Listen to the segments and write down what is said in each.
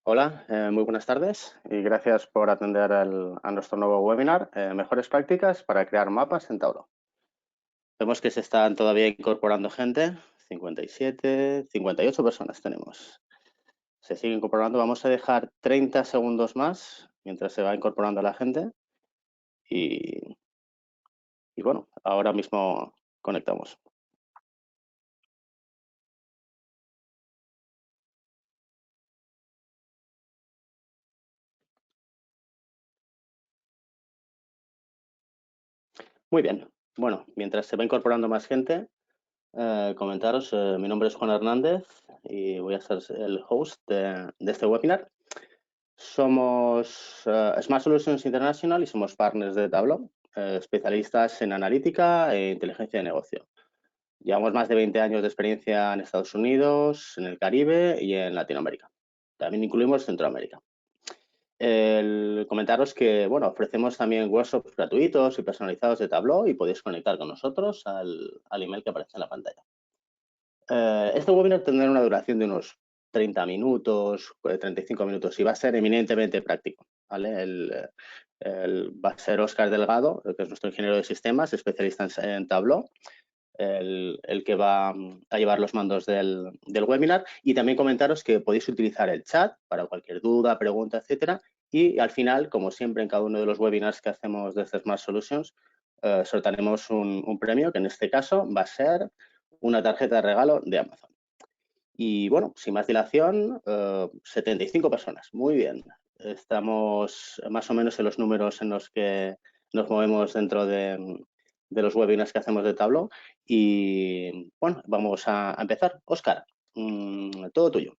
Hola, muy buenas tardes y gracias por atender a nuestro nuevo webinar, Mejores prácticas para crear mapas en Tableau. Vemos que se están todavía incorporando gente, 57, 58 personas tenemos. Se sigue incorporando, vamos a dejar 30 segundos más mientras se va incorporando la gente y bueno, ahora mismo conectamos. Muy bien, bueno, mientras se va incorporando más gente, comentaros, mi nombre es Juan Hernández y voy a ser el host de este webinar. Somos Smart Solutions International y somos partners de Tableau, especialistas en analítica e inteligencia de negocio. Llevamos más de 20 años de experiencia en Estados Unidos, en el Caribe y en Latinoamérica. También incluimos Centroamérica. Comentaros que ofrecemos también workshops gratuitos y personalizados de Tableau y podéis conectar con nosotros al email que aparece en la pantalla. Este webinar tendrá una duración de unos 30 minutos, 35 minutos y va a ser eminentemente práctico, ¿vale? Va a ser Óscar Delgado, que es nuestro ingeniero de sistemas, especialista en Tableau, el que va a llevar los mandos del webinar, y también comentaros que podéis utilizar el chat para cualquier duda, pregunta, etcétera, y al final, como siempre en cada uno de los webinars que hacemos desde Smart Solutions, soltaremos un premio, que en este caso va a ser una tarjeta de regalo de Amazon. Y bueno, sin más dilación, 75 personas. Muy bien. Estamos más o menos en los números en los que nos movemos dentro de los webinars que hacemos de Tableau. Y bueno, vamos a empezar. Óscar, todo tuyo.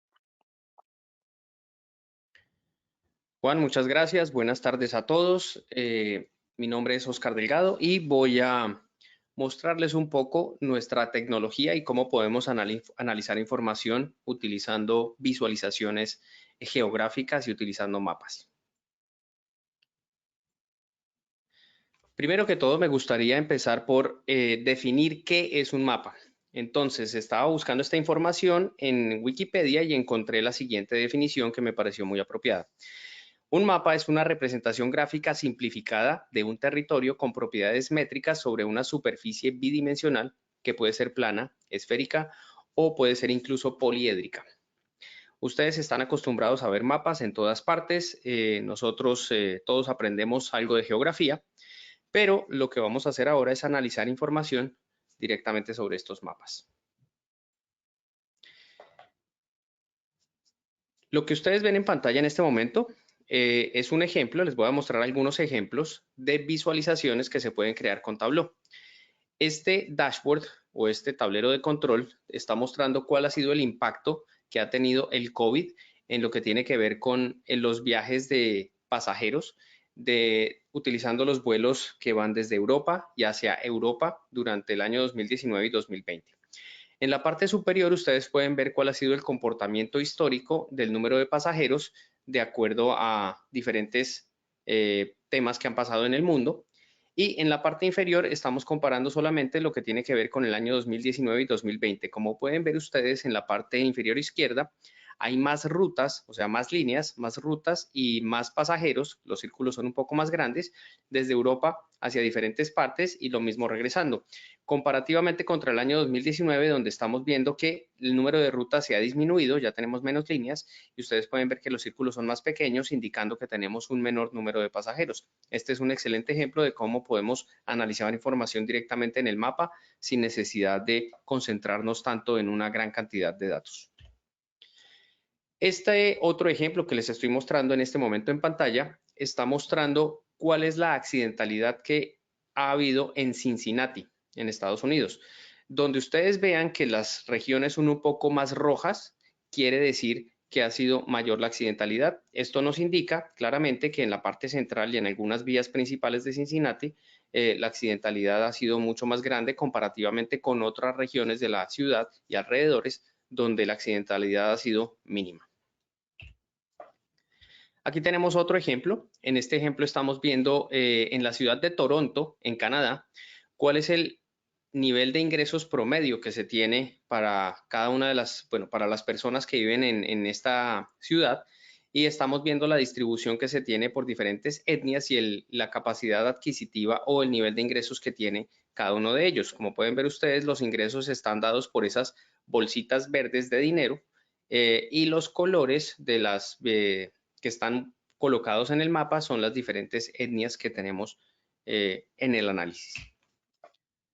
Juan, muchas gracias. Buenas tardes a todos. Mi nombre es Óscar Delgado y voy a mostrarles un poco nuestra tecnología y cómo podemos analizar información utilizando visualizaciones geográficas y utilizando mapas. Primero que todo, me gustaría empezar por definir qué es un mapa. Entonces, estaba buscando esta información en Wikipedia y encontré la siguiente definición que me pareció muy apropiada. Un mapa es una representación gráfica simplificada de un territorio con propiedades métricas sobre una superficie bidimensional que puede ser plana, esférica o puede ser incluso poliédrica. Ustedes están acostumbrados a ver mapas en todas partes. Nosotros todos aprendemos algo de geografía, pero lo que vamos a hacer ahora es analizar información directamente sobre estos mapas. Lo que ustedes ven en pantalla en este momento es un ejemplo. Les voy a mostrar algunos ejemplos de visualizaciones que se pueden crear con Tableau. Este dashboard o este tablero de control está mostrando cuál ha sido el impacto que ha tenido el COVID en lo que tiene que ver con los viajes de pasajeros, utilizando los vuelos que van desde Europa y hacia Europa durante el año 2019 y 2020. En la parte superior ustedes pueden ver cuál ha sido el comportamiento histórico del número de pasajeros de acuerdo a diferentes temas que han pasado en el mundo. Y en la parte inferior estamos comparando solamente lo que tiene que ver con el año 2019 y 2020. Como pueden ver ustedes en la parte inferior izquierda, hay más rutas, o sea, más líneas, más rutas y más pasajeros. Los círculos son un poco más grandes desde Europa hacia diferentes partes y lo mismo regresando. Comparativamente contra el año 2019, donde estamos viendo que el número de rutas se ha disminuido, ya tenemos menos líneas y ustedes pueden ver que los círculos son más pequeños, indicando que tenemos un menor número de pasajeros. Este es un excelente ejemplo de cómo podemos analizar información directamente en el mapa sin necesidad de concentrarnos tanto en una gran cantidad de datos. Este otro ejemplo que les estoy mostrando en este momento en pantalla está mostrando cuál es la accidentalidad que ha habido en Cincinnati, en Estados Unidos. Donde ustedes vean que las regiones son un poco más rojas, quiere decir que ha sido mayor la accidentalidad. Esto nos indica claramente que en la parte central y en algunas vías principales de Cincinnati, la accidentalidad ha sido mucho más grande comparativamente con otras regiones de la ciudad y alrededores, donde la accidentalidad ha sido mínima. Aquí tenemos otro ejemplo. En este ejemplo estamos viendo en la ciudad de Toronto, en Canadá, cuál es el nivel de ingresos promedio que se tiene para cada una de las, para las personas que viven en esta ciudad. y estamos viendo la distribución que se tiene por diferentes etnias y la capacidad adquisitiva o el nivel de ingresos que tiene cada uno de ellos. Como pueden ver ustedes, los ingresos están dados por esas bolsitas verdes de dinero y los colores de las que están colocados en el mapa son las diferentes etnias que tenemos en el análisis.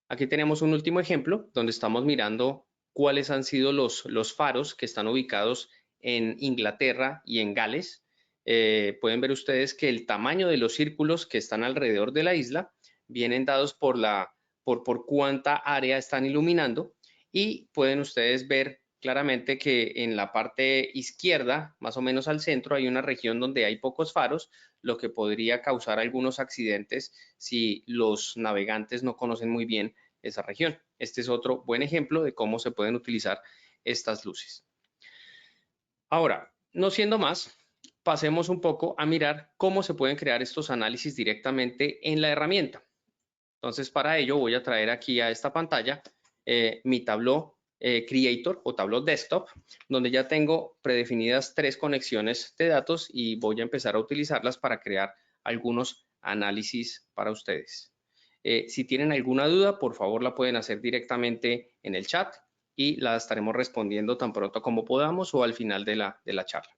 Aquí tenemos un último ejemplo donde estamos mirando cuáles han sido los faros que están ubicados en Inglaterra y en Gales. Pueden ver ustedes que el tamaño de los círculos que están alrededor de la isla vienen dados por cuánta área están iluminando, y pueden ustedes ver claramente que en la parte izquierda, más o menos al centro, hay una región donde hay pocos faros, lo que podría causar algunos accidentes si los navegantes no conocen muy bien esa región. Este es otro buen ejemplo de cómo se pueden utilizar estas luces. Ahora, no siendo más, pasemos un poco a mirar cómo se pueden crear estos análisis directamente en la herramienta. Entonces, para ello voy a traer aquí a esta pantalla mi Tableau Creator o Tableau Desktop, donde ya tengo predefinidas 3 conexiones de datos y voy a empezar a utilizarlas para crear algunos análisis para ustedes. Si tienen alguna duda, por favor la pueden hacer directamente en el chat y la estaremos respondiendo tan pronto como podamos o al final de la charla.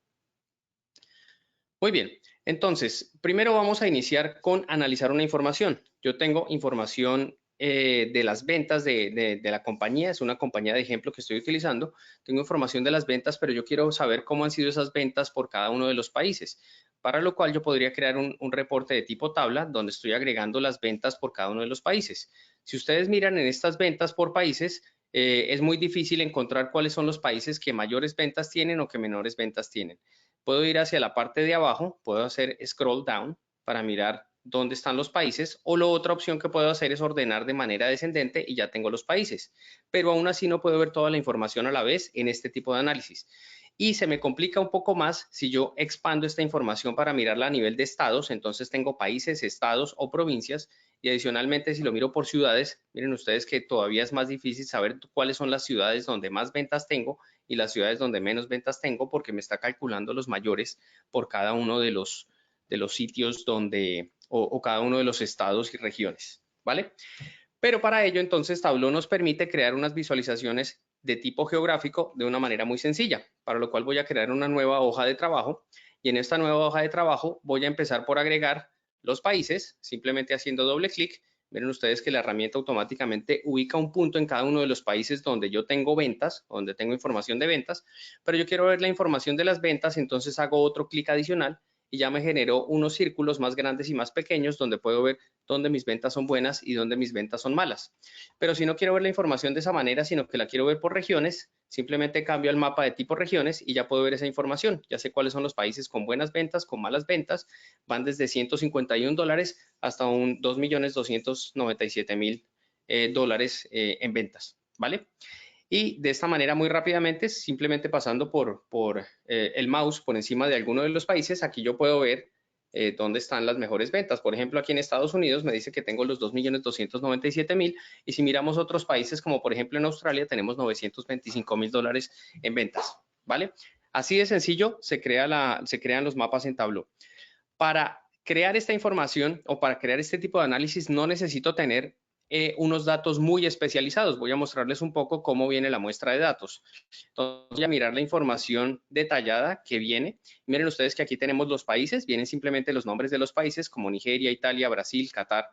Muy bien, entonces, primero vamos a iniciar con analizar una información. Yo tengo información de las ventas de la compañía, es una compañía de ejemplo que estoy utilizando. Tengo información de las ventas, pero yo quiero saber cómo han sido esas ventas por cada uno de los países, para lo cual yo podría crear un reporte de tipo tabla donde estoy agregando las ventas por cada uno de los países. Si ustedes miran en estas ventas por países, es muy difícil encontrar cuáles son los países que mayores ventas tienen o que menores ventas tienen. Puedo ir hacia la parte de abajo, puedo hacer scroll down para mirar dónde están los países, o la otra opción que puedo hacer es ordenar de manera descendente y ya tengo los países, pero aún así no puedo ver toda la información a la vez en este tipo de análisis. Y se me complica un poco más si yo expando esta información para mirarla a nivel de estados. Entonces tengo países, estados o provincias, y adicionalmente si lo miro por ciudades, miren ustedes que todavía es más difícil saber cuáles son las ciudades donde más ventas tengo y las ciudades donde menos ventas tengo, porque me está calculando los mayores por cada uno de los sitios donde, o cada uno de los estados y regiones, ¿vale? Pero para ello, entonces, Tableau nos permite crear unas visualizaciones de tipo geográfico de una manera muy sencilla, para lo cual voy a crear una nueva hoja de trabajo, y en esta nueva hoja de trabajo voy a empezar por agregar los países, simplemente haciendo doble clic. Miren ustedes que la herramienta automáticamente ubica un punto en cada uno de los países donde yo tengo ventas, donde tengo información de ventas, pero yo quiero ver la información de las ventas, entonces hago otro clic adicional y ya me generó unos círculos más grandes y más pequeños donde puedo ver dónde mis ventas son buenas y dónde mis ventas son malas. Pero si no quiero ver la información de esa manera, sino que la quiero ver por regiones, simplemente cambio el mapa de tipo regiones y ya puedo ver esa información. Ya sé cuáles son los países con buenas ventas, con malas ventas. Van desde $151 hasta un $2.297.000 en ventas, ¿vale? Y de esta manera, muy rápidamente, simplemente pasando por el mouse por encima de alguno de los países, aquí yo puedo ver dónde están las mejores ventas. Por ejemplo, aquí en Estados Unidos me dice que tengo los $2.297.000, y si miramos otros países, como por ejemplo en Australia, tenemos $925.000 en ventas, ¿vale? Así de sencillo se crean los mapas en Tableau. Para crear esta información o para crear este tipo de análisis no necesito tener unos datos muy especializados. Voy a mostrarles un poco cómo viene la muestra de datos. Entonces, voy a mirar la información detallada que viene. Miren ustedes que aquí tenemos los países, vienen simplemente los nombres de los países como Nigeria, Italia, Brasil, Qatar.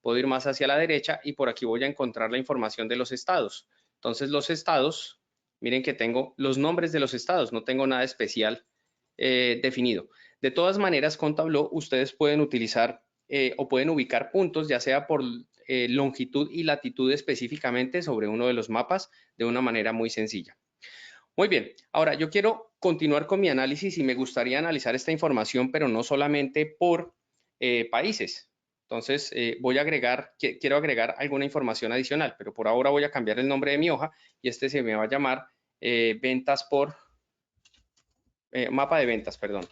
Puedo ir más hacia la derecha y por aquí voy a encontrar la información de los estados. Entonces, los estados, miren que tengo los nombres de los estados, no tengo nada especial definido. De todas maneras, con Tableau ustedes pueden utilizar o pueden ubicar puntos, ya sea por longitud y latitud específicamente sobre uno de los mapas de una manera muy sencilla. Muy bien, ahora yo quiero continuar con mi análisis y me gustaría analizar esta información, pero no solamente por países. Entonces quiero agregar alguna información adicional, pero por ahora voy a cambiar el nombre de mi hoja y este se me va a llamar ventas por mapa de ventas, perdón.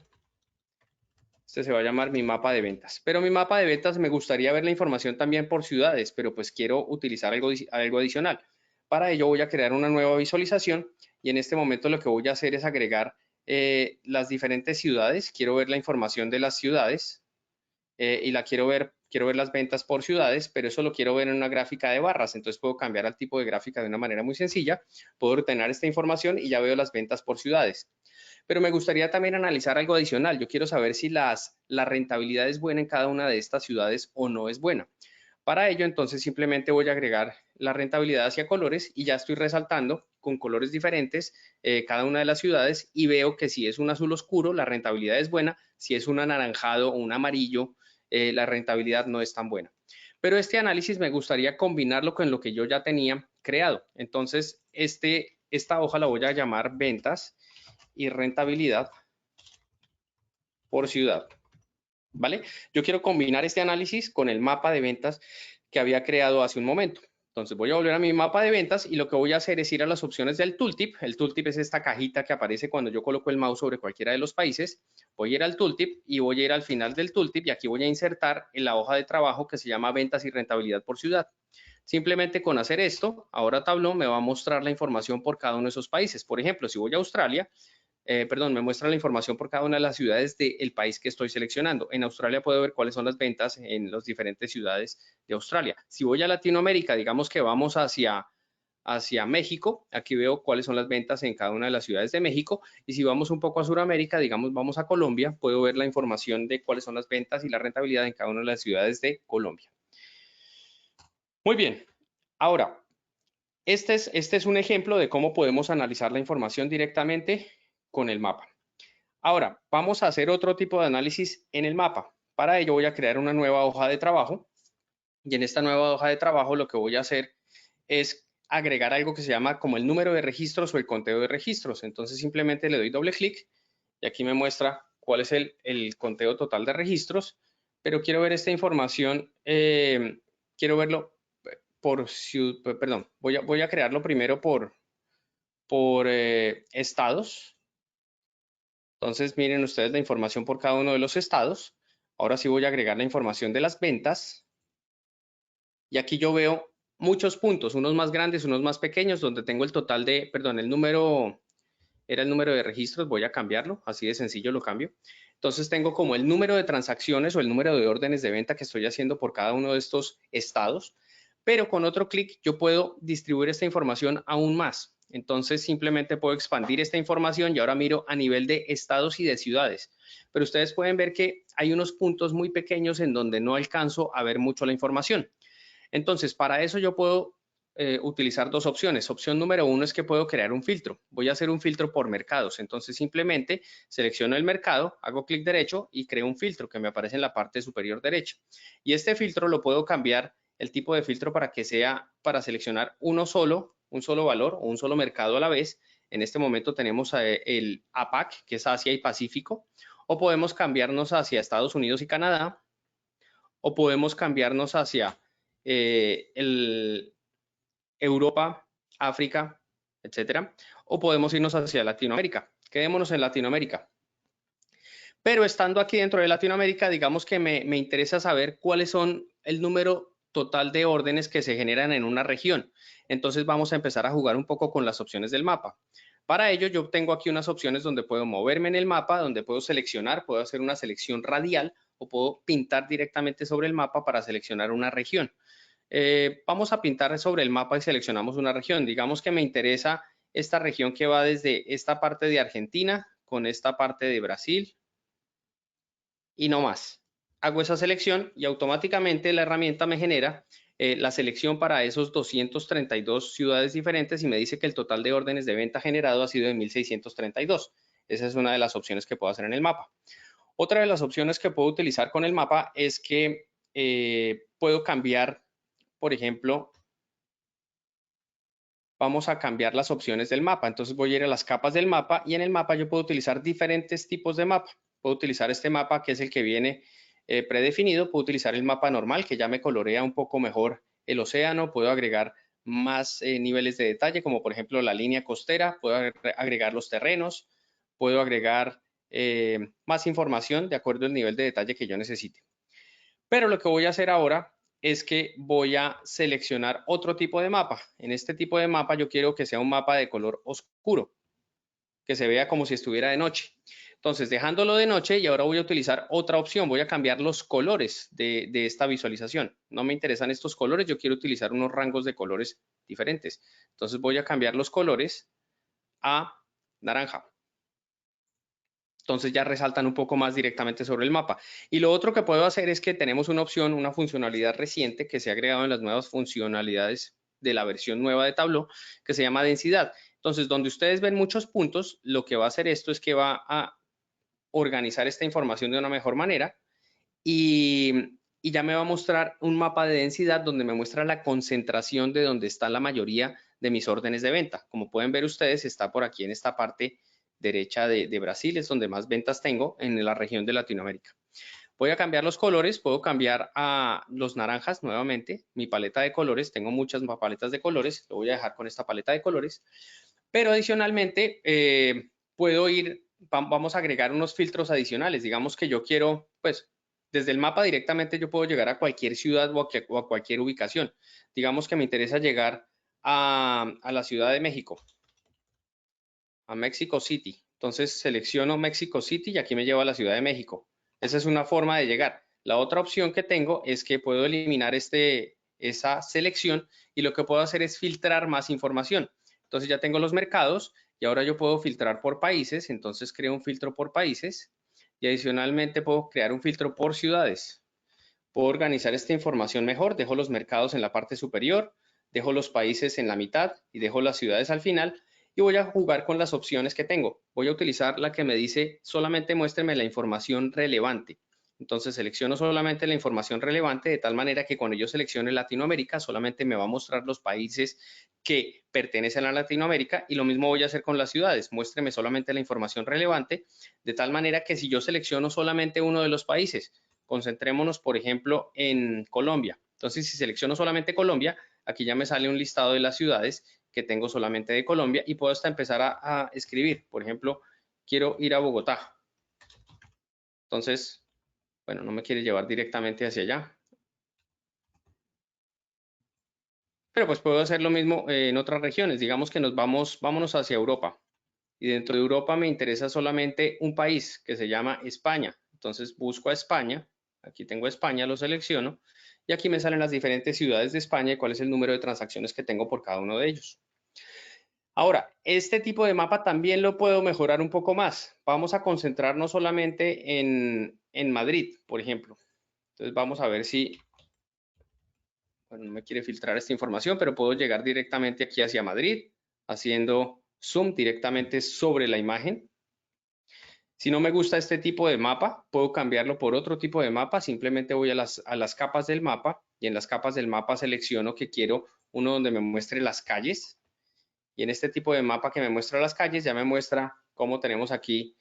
Este se va a llamar mi mapa de ventas. Pero mi mapa de ventas me gustaría ver la información también por ciudades, pero pues quiero utilizar algo adicional. Para ello voy a crear una nueva visualización y en este momento lo que voy a hacer es agregar las diferentes ciudades, quiero ver la información de las ciudades y quiero ver las ventas por ciudades, pero eso lo quiero ver en una gráfica de barras, entonces puedo cambiar al tipo de gráfica de una manera muy sencilla, puedo ordenar esta información y ya veo las ventas por ciudades. Pero me gustaría también analizar algo adicional, yo quiero saber si la rentabilidad es buena en cada una de estas ciudades o no es buena. Para ello, entonces, simplemente voy a agregar la rentabilidad hacia colores y ya estoy resaltando con colores diferentes cada una de las ciudades y veo que si es un azul oscuro, la rentabilidad es buena, si es un anaranjado o un amarillo, la rentabilidad no es tan buena. Pero este análisis me gustaría combinarlo con lo que yo ya tenía creado. Entonces, esta hoja la voy a llamar ventas y rentabilidad por ciudad. ¿Vale? Yo quiero combinar este análisis con el mapa de ventas que había creado hace un momento. Entonces voy a volver a mi mapa de ventas y lo que voy a hacer es ir a las opciones del tooltip. El tooltip es esta cajita que aparece cuando yo coloco el mouse sobre cualquiera de los países. Voy a ir al tooltip y voy a ir al final del tooltip y aquí voy a insertar en la hoja de trabajo que se llama ventas y rentabilidad por ciudad. Simplemente con hacer esto, ahora Tableau me va a mostrar la información por cada uno de esos países. Por ejemplo, si voy a Australia, me muestra la información por cada una de las ciudades del país que estoy seleccionando. En Australia puedo ver cuáles son las ventas en las diferentes ciudades de Australia. Si voy a Latinoamérica, digamos que vamos hacia México, aquí veo cuáles son las ventas en cada una de las ciudades de México. Y si vamos un poco a Sudamérica, digamos vamos a Colombia, puedo ver la información de cuáles son las ventas y la rentabilidad en cada una de las ciudades de Colombia. Muy bien. Ahora, este es un ejemplo de cómo podemos analizar la información directamente con el mapa. Ahora, vamos a hacer otro tipo de análisis en el mapa. Para ello voy a crear una nueva hoja de trabajo y en esta nueva hoja de trabajo lo que voy a hacer es agregar algo que se llama como el número de registros o el conteo de registros. Entonces simplemente le doy doble clic y aquí me muestra cuál es el conteo total de registros, pero quiero ver esta información, quiero verlo voy a crearlo primero por estados. Entonces, miren ustedes la información por cada uno de los estados. Ahora sí voy a agregar la información de las ventas. Y aquí yo veo muchos puntos, unos más grandes, unos más pequeños, donde tengo el total de, perdón, el número, era el número de registros, voy a cambiarlo, así de sencillo lo cambio. Entonces tengo como el número de transacciones o el número de órdenes de venta que estoy haciendo por cada uno de estos estados, pero con otro clic yo puedo distribuir esta información aún más. Entonces simplemente puedo expandir esta información y ahora miro a nivel de estados y de ciudades. Pero ustedes pueden ver que hay unos puntos muy pequeños en donde no alcanzo a ver mucho la información. Entonces, para eso yo puedo utilizar dos opciones. Opción número uno es que puedo crear un filtro. Voy a hacer un filtro por mercados. Entonces, simplemente selecciono el mercado, hago clic derecho y creo un filtro que me aparece en la parte superior derecha. Y este filtro lo puedo cambiar el tipo de filtro para que sea para seleccionar un solo valor o un solo mercado a la vez. En este momento tenemos el APAC, que es Asia y Pacífico, o podemos cambiarnos hacia Estados Unidos y Canadá, o podemos cambiarnos hacia Europa, África, etcétera, o podemos irnos hacia Latinoamérica. Quedémonos en Latinoamérica. Pero estando aquí dentro de Latinoamérica, digamos que me interesa saber cuáles son el número total de órdenes que se generan en una región. Entonces vamos a empezar a jugar un poco con las opciones del mapa. Para ello yo tengo aquí unas opciones donde puedo moverme en el mapa, donde puedo seleccionar, puedo hacer una selección radial o puedo pintar directamente sobre el mapa para seleccionar una región. Vamos a pintar sobre el mapa y seleccionamos una región. Digamos que me interesa esta región que va desde esta parte de Argentina con esta parte de Brasil y no más. Hago esa selección y automáticamente la herramienta me genera la selección para esos 232 ciudades diferentes y me dice que el total de órdenes de venta generado ha sido de 1.632. Esa es una de las opciones que puedo hacer en el mapa. Otra de las opciones que puedo utilizar con el mapa es que puedo cambiar, por ejemplo, vamos a cambiar las opciones del mapa. Entonces voy a ir a las capas del mapa y en el mapa yo puedo utilizar diferentes tipos de mapa. Puedo utilizar este mapa que es el que viene predefinido. Puedo utilizar el mapa normal que ya me colorea un poco mejor el océano. Puedo agregar más niveles de detalle, como por ejemplo la línea costera. Puedo agregar los terrenos. Puedo agregar más información de acuerdo al nivel de detalle que yo necesite. Pero lo que voy a hacer ahora es que voy a seleccionar otro tipo de mapa. En este tipo de mapa yo quiero que sea un mapa de color oscuro. que se vea como si estuviera de noche. Entonces, dejándolo de noche, y ahora voy a utilizar otra opción, voy a cambiar los colores de esta visualización. No me interesan estos colores, yo quiero utilizar unos rangos de colores diferentes. Entonces voy a cambiar los colores a naranja. Entonces ya resaltan un poco más directamente sobre el mapa. Y lo otro que puedo hacer es que tenemos una opción, una funcionalidad reciente que se ha agregado en las nuevas funcionalidades de la versión nueva de Tableau, que se llama densidad. Entonces, donde ustedes ven muchos puntos, lo que va a hacer esto es que va a organizar esta información de una mejor manera y ya me va a mostrar un mapa de densidad donde me muestra la concentración de donde está la mayoría de mis órdenes de venta. Como pueden ver ustedes, está por aquí en esta parte derecha de Brasil, es donde más ventas tengo en la región de Latinoamérica. Voy a cambiar los colores, puedo cambiar a los naranjas nuevamente, mi paleta de colores, tengo muchas paletas de colores, lo voy a dejar con esta paleta de colores, pero adicionalmente puedo ir, vamos a agregar unos filtros adicionales, digamos que yo quiero, pues, desde el mapa directamente yo puedo llegar a cualquier ciudad o a cualquier ubicación. Digamos que me interesa llegar a la Ciudad de México, a Mexico City. Entonces selecciono Mexico City y aquí me lleva a la Ciudad de México. Esa es una forma de llegar. La otra opción que tengo es que puedo eliminar esa selección y lo que puedo hacer es filtrar más información. Entonces ya tengo los mercados y ahora yo puedo filtrar por países. Entonces creo un filtro por países y adicionalmente puedo crear un filtro por ciudades. Puedo organizar esta información mejor. Dejo los mercados en la parte superior, dejo los países en la mitad y dejo las ciudades al final. Y voy a jugar con las opciones que tengo. Voy a utilizar la que me dice solamente muéstreme la información relevante. Entonces selecciono solamente la información relevante de tal manera que cuando yo seleccione Latinoamérica solamente me va a mostrar los países que pertenecen a Latinoamérica y lo mismo voy a hacer con las ciudades. Muéstreme solamente la información relevante de tal manera que si yo selecciono solamente uno de los países, concentrémonos por ejemplo en Colombia. Entonces si selecciono solamente Colombia, aquí ya me sale un listado de las ciudades que tengo solamente de Colombia y puedo hasta empezar a escribir. Por ejemplo, quiero ir a Bogotá. Entonces, bueno, no me quiere llevar directamente hacia allá. Pero pues puedo hacer lo mismo en otras regiones. Digamos que vámonos hacia Europa. Y dentro de Europa me interesa solamente un país que se llama España. Entonces busco a España. Aquí tengo España, lo selecciono. Y aquí me salen las diferentes ciudades de España y cuál es el número de transacciones que tengo por cada uno de ellos. Ahora, este tipo de mapa también lo puedo mejorar un poco más. Vamos a concentrarnos solamente en Madrid, por ejemplo. Entonces vamos a ver si, bueno, no me quiere filtrar esta información, pero puedo llegar directamente aquí hacia Madrid, haciendo zoom directamente sobre la imagen. Si no me gusta este tipo de mapa, puedo cambiarlo por otro tipo de mapa. Simplemente voy a las capas del mapa y en las capas del mapa selecciono que quiero uno donde me muestre las calles. Y en este tipo de mapa que me muestra las calles, ya me muestra cómo tenemos aquí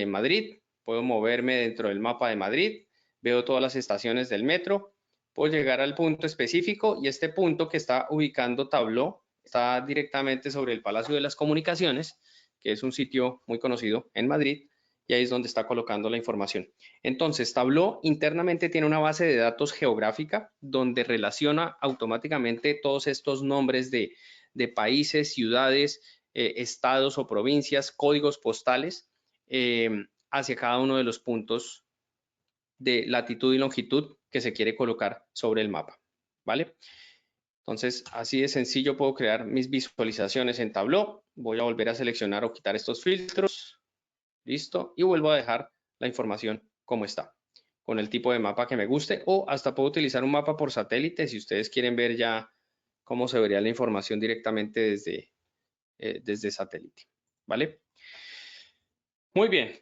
Madrid. Puedo moverme dentro del mapa de Madrid. Veo todas las estaciones del metro. Puedo llegar al punto específico y este punto que está ubicando Tableau está directamente sobre el Palacio de las Comunicaciones, que es un sitio muy conocido en Madrid. Y ahí es donde está colocando la información. Entonces, Tableau internamente tiene una base de datos geográfica donde relaciona automáticamente todos estos nombres de países, ciudades, estados o provincias, códigos postales hacia cada uno de los puntos de latitud y longitud que se quiere colocar sobre el mapa, ¿vale? Entonces, así de sencillo puedo crear mis visualizaciones en Tableau. Voy a volver a seleccionar o quitar estos filtros. Listo. Y vuelvo a dejar la información como está, con el tipo de mapa que me guste, o hasta puedo utilizar un mapa por satélite si ustedes quieren ver ya cómo se vería la información directamente desde satélite, ¿vale? Muy bien.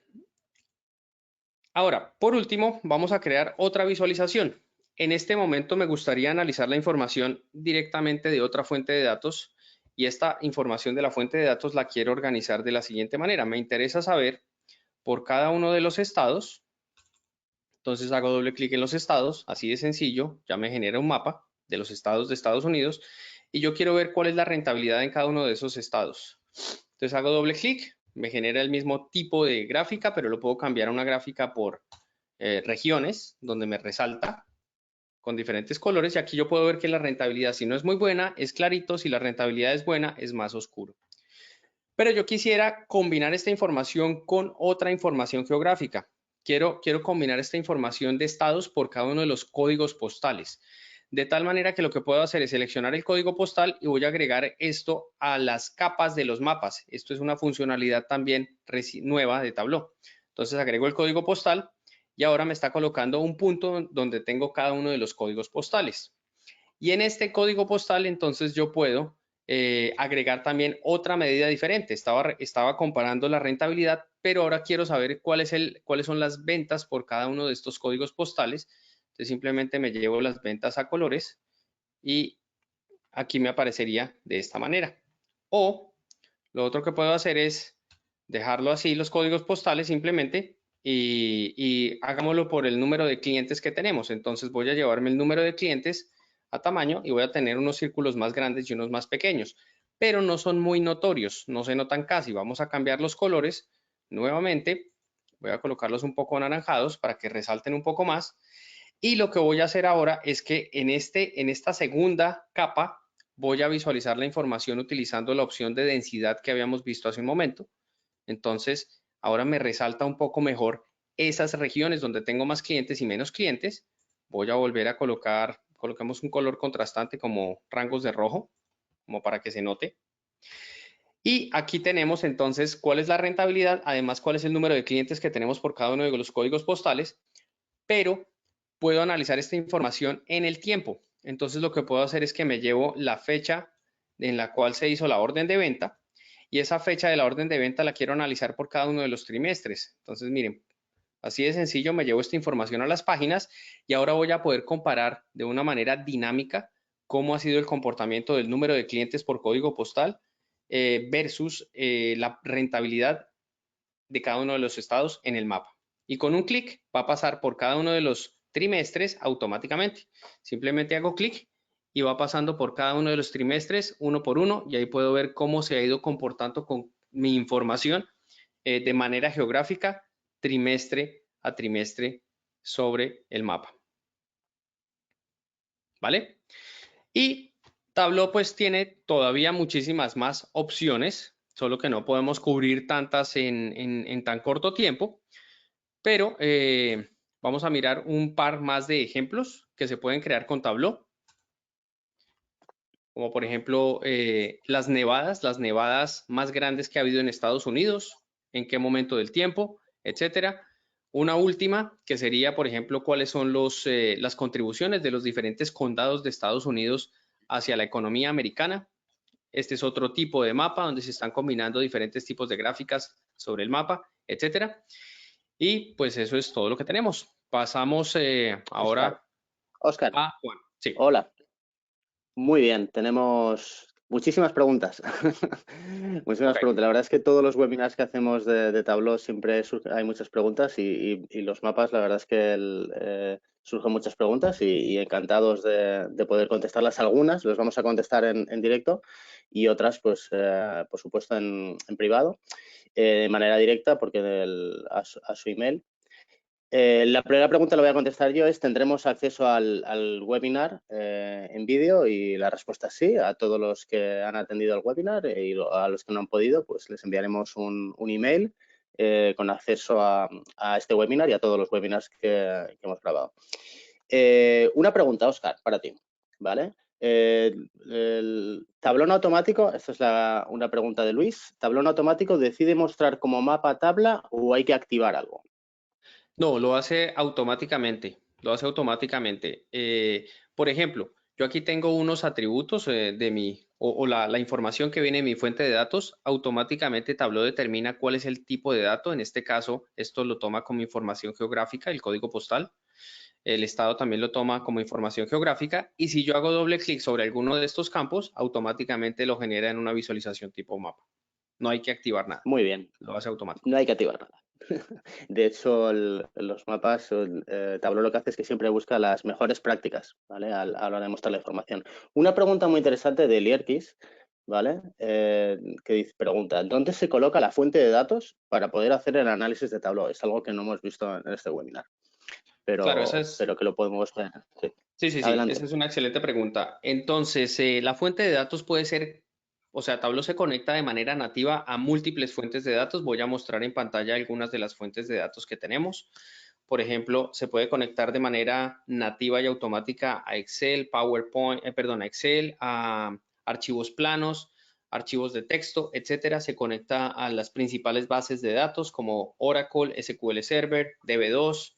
Ahora, por último, vamos a crear otra visualización. En este momento me gustaría analizar la información directamente de otra fuente de datos y esta información de la fuente de datos la quiero organizar de la siguiente manera. Me interesa saber por cada uno de los estados. Entonces hago doble clic en los estados, así de sencillo, ya me genera un mapa de los estados de Estados Unidos y yo quiero ver cuál es la rentabilidad en cada uno de esos estados. Entonces hago doble clic, me genera el mismo tipo de gráfica, pero lo puedo cambiar a una gráfica por regiones, donde me resalta con diferentes colores y aquí yo puedo ver que la rentabilidad, si no es muy buena, es clarito, si la rentabilidad es buena, es más oscuro. Pero yo quisiera combinar esta información con otra información geográfica. Quiero combinar esta información de estados por cada uno de los códigos postales. De tal manera que lo que puedo hacer es seleccionar el código postal y voy a agregar esto a las capas de los mapas. Esto es una funcionalidad también nueva de Tableau. Entonces agrego el código postal y ahora me está colocando un punto donde tengo cada uno de los códigos postales. Y en este código postal, entonces yo puedo agregar también otra medida diferente. Estaba comparando la rentabilidad, pero ahora quiero saber cuáles son las ventas por cada uno de estos códigos postales. Entonces simplemente me llevo las ventas a colores y aquí me aparecería de esta manera. O lo otro que puedo hacer es dejarlo así, los códigos postales simplemente, y hagámoslo por el número de clientes que tenemos. Entonces voy a llevarme el número de clientes a tamaño y voy a tener unos círculos más grandes y unos más pequeños, pero no son muy notorios, no se notan casi. Vamos a cambiar los colores nuevamente. Voy a colocarlos un poco anaranjados para que resalten un poco más. Y lo que voy a hacer ahora es que en esta segunda capa voy a visualizar la información utilizando la opción de densidad que habíamos visto hace un momento. Entonces, ahora me resalta un poco mejor esas regiones donde tengo más clientes y menos clientes. Voy a volver a colocamos un color contrastante como rangos de rojo, como para que se note. Y aquí tenemos entonces cuál es la rentabilidad, además cuál es el número de clientes que tenemos por cada uno de los códigos postales, pero puedo analizar esta información en el tiempo. Entonces lo que puedo hacer es que me llevo la fecha en la cual se hizo la orden de venta y esa fecha de la orden de venta la quiero analizar por cada uno de los trimestres. Entonces miren, así de sencillo me llevo esta información a las páginas y ahora voy a poder comparar de una manera dinámica cómo ha sido el comportamiento del número de clientes por código postal versus la rentabilidad de cada uno de los estados en el mapa. Y con un clic va a pasar por cada uno de los trimestres automáticamente. Simplemente hago clic y va pasando por cada uno de los trimestres uno por uno y ahí puedo ver cómo se ha ido comportando con mi información de manera geográfica trimestre a trimestre sobre el mapa. ¿Vale? Y Tableau pues tiene todavía muchísimas más opciones, solo que no podemos cubrir tantas en tan corto tiempo. Pero vamos a mirar un par más de ejemplos que se pueden crear con Tableau, como por ejemplo las nevadas más grandes que ha habido en Estados Unidos, en qué momento del tiempo, etcétera. Una última que sería, por ejemplo, cuáles son las contribuciones de los diferentes condados de Estados Unidos hacia la economía americana. Este es otro tipo de mapa donde se están combinando diferentes tipos de gráficas sobre el mapa, etcétera. Y pues eso es todo lo que tenemos. Pasamos ahora Óscar, a Juan. Sí, hola. Muy bien, tenemos muchísimas preguntas. Muchísimas ok. preguntas. La verdad es que todos los webinars que hacemos de Tableau siempre hay muchas preguntas y los mapas, la verdad es que surgen muchas preguntas y encantados de poder contestarlas. Algunas los vamos a contestar en directo y otras, pues, por supuesto, en privado, de manera directa, porque a su email. La primera pregunta la voy a contestar yo, ¿tendremos acceso al webinar en vídeo? Y la respuesta es sí, a todos los que han atendido al webinar y a los que no han podido, pues les enviaremos un email con acceso a este webinar y a todos los webinars que hemos grabado. Una pregunta, Óscar, para ti, ¿vale? El tablón automático, esta es una pregunta de Luis, ¿tablón automático decide mostrar como mapa tabla o hay que activar algo? No, lo hace automáticamente. Lo hace automáticamente. Por ejemplo, yo aquí tengo unos atributos o la información que viene de mi fuente de datos. Automáticamente Tableau determina cuál es el tipo de dato. En este caso, esto lo toma como información geográfica, el código postal. El estado también lo toma como información geográfica. Y si yo hago doble clic sobre alguno de estos campos, automáticamente lo genera en una visualización tipo mapa. No hay que activar nada. Muy bien, Lo hace automático. no hay que activar nada. De hecho, los mapas, Tableau lo que hace es que siempre busca las mejores prácticas, ¿vale? A la hora de mostrar la información. Una pregunta muy interesante de Lierkis, ¿vale? Pregunta, ¿dónde se coloca la fuente de datos para poder hacer el análisis de Tableau? Es algo que no hemos visto en este webinar, Claro, esa pero que lo podemos ver. Sí. sí, esa Adelante. es una excelente pregunta. Entonces, la fuente de datos puede ser O sea, Tableau se conecta de manera nativa a múltiples fuentes de datos. Voy a mostrar en pantalla algunas de las fuentes de datos que tenemos. Por ejemplo, se puede conectar de manera nativa y automática a Excel, PowerPoint, a Excel, a archivos planos, archivos de texto, etcétera. Se conecta a las principales bases de datos como Oracle, SQL Server, DB2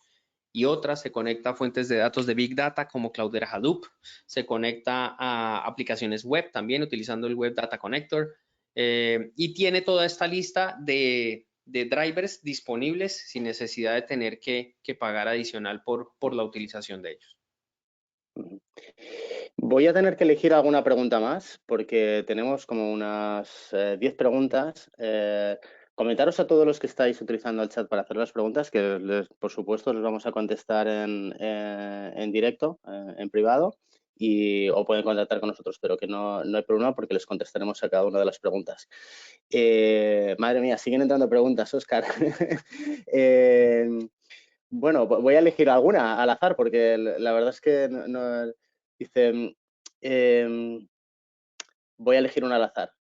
y otras. Se conecta a fuentes de datos de Big Data como Cloudera Hadoop. Se conecta a aplicaciones web también utilizando el Web Data Connector. Y tiene toda esta lista de drivers disponibles sin necesidad de tener que pagar adicional por la utilización de ellos. Voy a tener que elegir alguna pregunta más porque tenemos como unas 10 preguntas. Comentaros a todos los que estáis utilizando el chat para hacer las preguntas que, por supuesto, les vamos a contestar en directo, en privado, o pueden contactar con nosotros, pero que no hay problema porque les contestaremos a cada una de las preguntas. Madre mía, siguen entrando preguntas, Óscar. Bueno, voy a elegir alguna al azar porque la verdad es que dice, voy a elegir una al azar.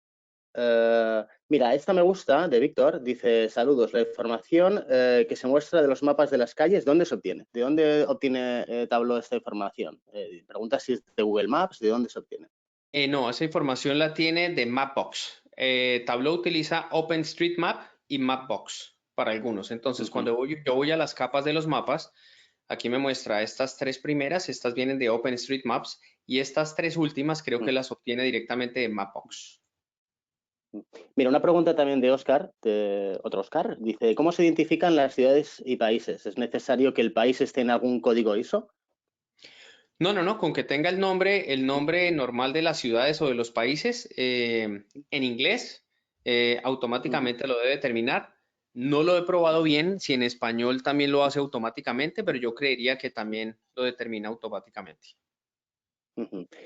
Mira, esta me gusta, de Víctor. Dice, saludos, la información que se muestra de los mapas de las calles, ¿dónde se obtiene? ¿De dónde obtiene Tableau esta información? Pregunta si es de Google Maps, ¿de dónde se obtiene? No, esa información la tiene de Mapbox. Tableau utiliza OpenStreetMap y Mapbox para algunos. Entonces, cuando yo voy a las capas de los mapas, aquí me muestra estas tres primeras, estas vienen de OpenStreetMaps y estas tres últimas creo que las obtiene directamente de Mapbox. Mira, una pregunta también de Óscar, otro Óscar, dice, ¿cómo se identifican las ciudades y países? ¿Es necesario que el país esté en algún código ISO? No, con que tenga el nombre normal de las ciudades o de los países en inglés, automáticamente lo debe determinar. No lo he probado bien, si en español también lo hace automáticamente, pero yo creería que también lo determina automáticamente.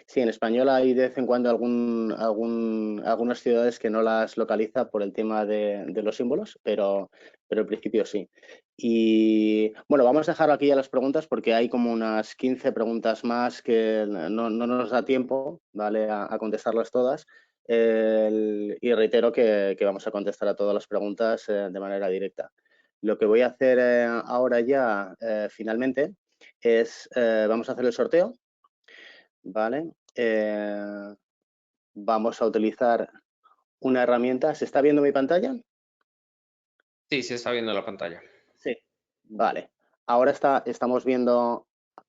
Sí, en español hay de vez en cuando algunas ciudades que no las localiza por el tema de los símbolos, pero en principio sí. Y bueno, vamos a dejar aquí ya las preguntas porque hay como unas 15 preguntas más que no nos da tiempo, ¿vale? A contestarlas todas. Y reitero que vamos a contestar a todas las preguntas de manera directa. Lo que voy a hacer ahora ya, finalmente, es vamos a hacer el sorteo. Vale. Vamos a utilizar una herramienta. ¿Se está viendo mi pantalla? Sí, se está viendo la pantalla. Sí. Vale. Ahora estamos viendo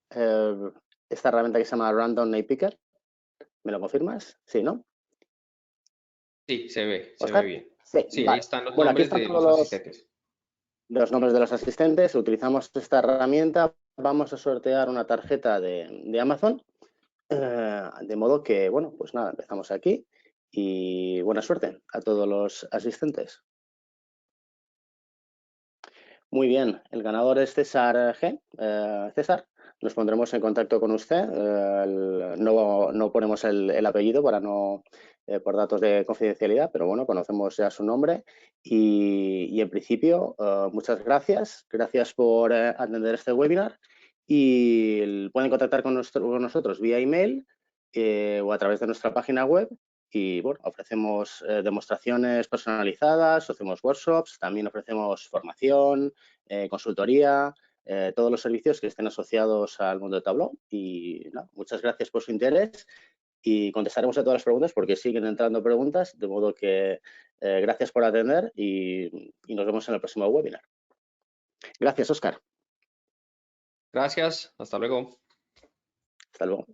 esta herramienta que se llama Random Name Picker. ¿Me lo confirmas? Sí, ¿no? Sí, se ve ¿Óscar? bien. Sí, Sí, ahí vale. están los Bueno, aquí nombres están de los todos asistentes. los nombres de los asistentes. Utilizamos esta herramienta. Vamos a sortear una tarjeta de Amazon. De modo que, bueno, pues nada, empezamos aquí y buena suerte a todos los asistentes. Muy bien, el ganador es César G. César, nos pondremos en contacto con usted. No ponemos el apellido para por datos de confidencialidad, pero bueno, conocemos ya su nombre y en principio, muchas gracias. Gracias por atender este webinar y pueden contactar con nosotros vía email o a través de nuestra página web. Y bueno, ofrecemos demostraciones personalizadas, hacemos workshops, también ofrecemos formación, consultoría, todos los servicios que estén asociados al mundo de Tableau. Y nada, muchas gracias por su interés y contestaremos a todas las preguntas porque siguen entrando preguntas, de modo que gracias por atender y nos vemos en el próximo webinar. Gracias, Óscar. Gracias, hasta luego. Hasta luego.